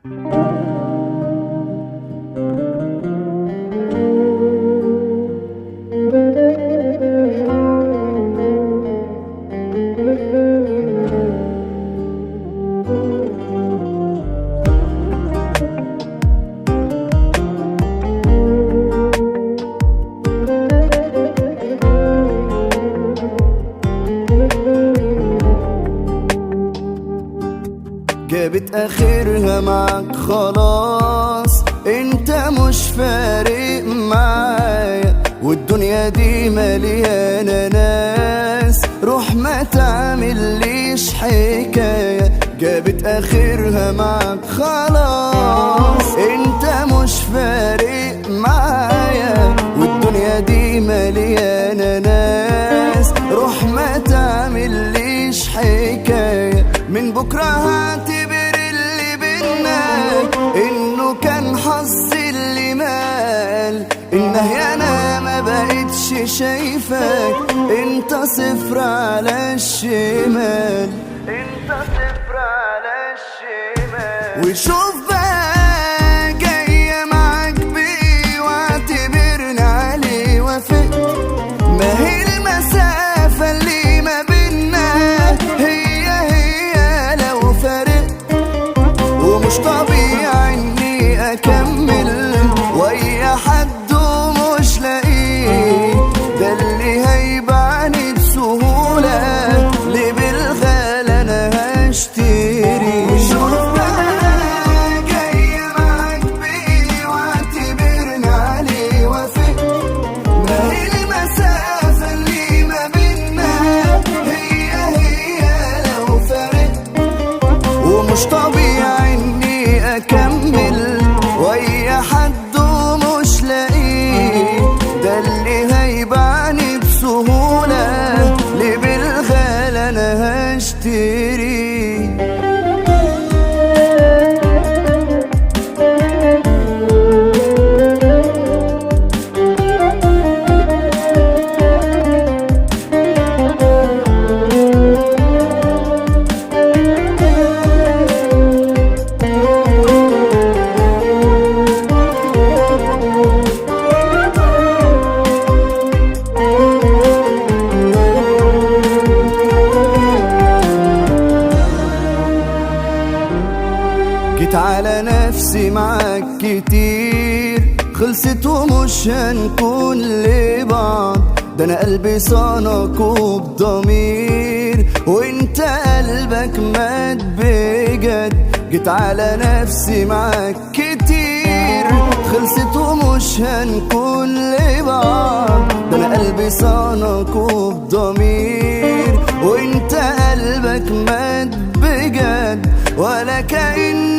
جابت اخرها معاك خلاص، انت مش فارق معايا، والدنيا دي مليانة ناس، روح ما تعمليش حكاية. جابت اخرها معاك خلاص، انت مش فارق معايا، والدنيا دي مليانة ناس، روح ما تعمليش حكاية. من بكرة هعتبر اللي بينا انه كان حظ اللي مال، انه انا ما بقتش شايفك، انت صفر على الشمال، انت صفر على الشمال. وشوف بقى جاية معاك بيه، واعتبرني عليه وافقت، ما هي المسافة اللي ما بينا هي لو فرقت، ومش طبيعي اني اكمل ويا حد ومش لاقيه، ده اللي هيبعني بسهولة، ليه بالغالي انا هشتري. شوف بقى جاية معاك بيه، واعتبرني عليه وافقت، ما هي المسافة اللي ما بينا هي لو فرقت، ومش طبيعي اني اكمل ويا حد ومش لاقيه، ده اللي هيبعني بسهولة، ليه بالغالي انا هشتري. جيت على نفسي معاك كتير، خلصت ومش هنكون لبعض، ده انا قلبي صانك وبضمير، وانت قلبك مات بجد. جيت على نفسي معاك كتير، خلصت ومش هنكون لبعض، ده انا قلبي صانك وبضمير، وانت قلبك مات بجد، ولا كأن